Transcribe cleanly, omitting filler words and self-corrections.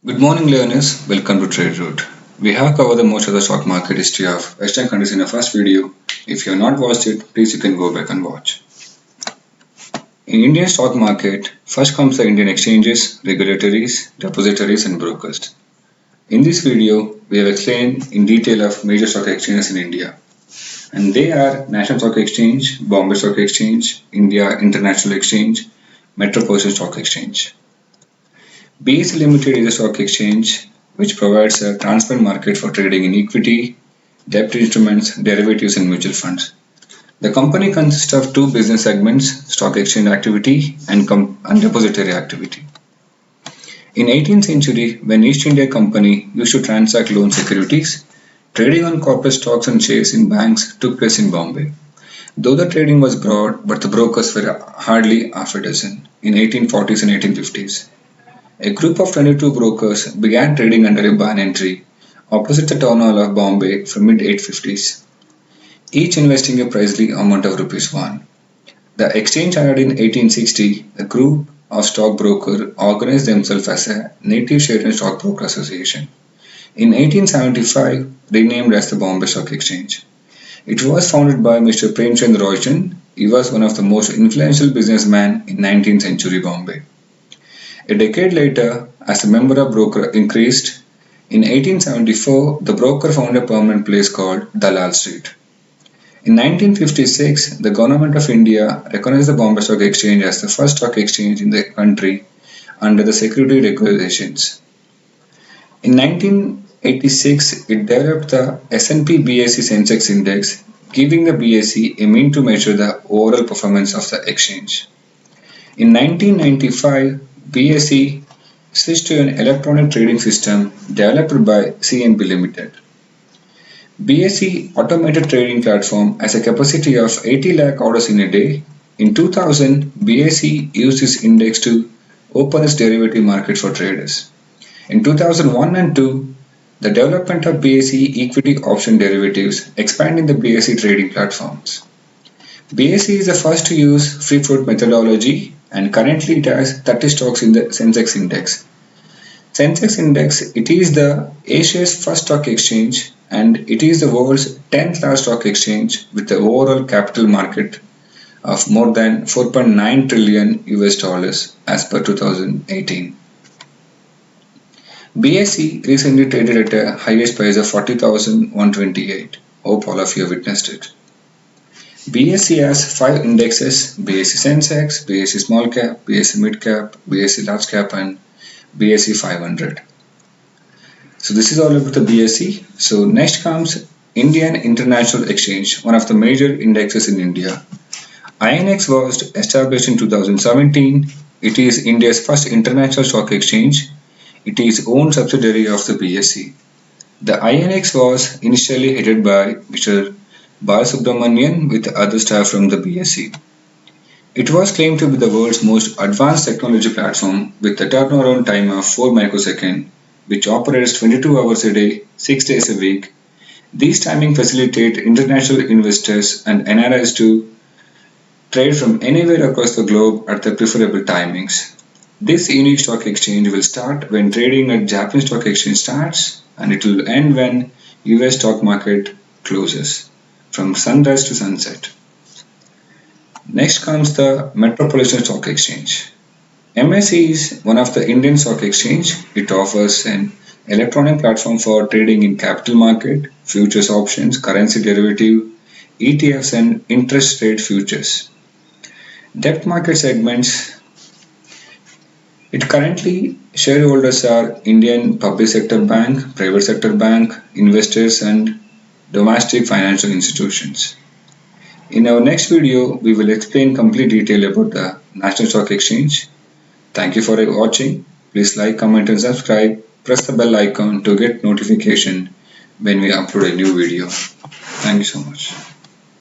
Good morning, learners. Welcome to Trade Route. We have covered the most of the stock market history of Western countries in the first video. If you have not watched it, please you can go back and watch. In Indian stock market, first comes the Indian exchanges, regulatories, depositories, and brokers. In this video, we have explained in detail of major stock exchanges in India, and they are National Stock Exchange, Bombay Stock Exchange, India International Exchange, Metropolitan Stock Exchange. BSE Limited is a stock exchange which provides a transparent market for trading in equity, debt instruments, derivatives, and mutual funds. The company consists of two business segments: stock exchange activity and depository activity. In 18th century, when East India Company used to transact loan securities, trading on corporate stocks and shares in banks took place in Bombay. Though the trading was broad, but the brokers were hardly half a dozen in 1840s and 1850s. A group of 22 brokers began trading under a ban entry opposite the town hall of Bombay from mid-850s, each investing a princely amount of Rs. 1. The exchange started in 1860. A group of stockbrokers organized themselves as a Native Share and Stockbroker Association. In 1875, renamed as the Bombay Stock Exchange. It was founded by Mr. Premchand Roychand. He was one of the most influential businessmen in 19th century Bombay. A decade later, as the number of brokers increased, in 1874 the broker found a permanent place called Dalal Street. In 1956, the Government of India recognized the Bombay Stock Exchange as the first stock exchange in the country under the security regulations. In 1986, it developed the S&P BSE Sensex Index, giving the BSE a mean to measure the overall performance of the exchange. In 1995, BSE switched to an electronic trading system developed by CNB Limited. BSE automated trading platform has a capacity of 80 lakh orders in a day. In 2000, BSE used this index to open its derivative market for traders. In 2001 and 2, the development of BSE equity option derivatives expanding the BSE trading platforms. BSE is the first to use free float methodology, and currently it has 30 stocks in the Sensex Index. Sensex Index, it is the Asia's first stock exchange, and it is the world's 10th largest stock exchange with the overall capital market of more than 4.9 trillion US dollars as per 2018. BSE recently traded at a highest price of 40,128. Hope all of you witnessed it. BSE has 5 indexes: BSE Sensex, BSE Small Cap, BSE Mid Cap, BSE Large Cap, and BSE 500. So this is all about the BSE. So next comes Indian International Exchange, one of the major indexes in India. INX was established in 2017. It is India's first international stock exchange. It is own subsidiary of the BSE. The INX was initially headed by Mr. Balasubramanian with other staff from the BSE. It was claimed to be the world's most advanced technology platform with a turnaround time of 4 microseconds, which operates 22 hours a day, 6 days a week. These timing facilitate international investors and NRIs to trade from anywhere across the globe at the preferable timings. This unique stock exchange will start when trading at Japanese stock exchange starts, and it will end when US stock market closes, from sunrise to sunset. Next comes the Metropolitan Stock Exchange. MSE is one of the Indian stock exchange. It offers an electronic platform for trading in capital market, futures options, currency derivative, ETFs, and interest rate futures. Debt market segments. It currently shareholders are Indian public sector bank, private sector bank, investors, and domestic financial institutions. In our next video, we will explain complete detail about the National Stock Exchange. Thank you for watching. Please like, comment, and subscribe. Press the bell icon to get notification when we upload a new video. Thank you so much.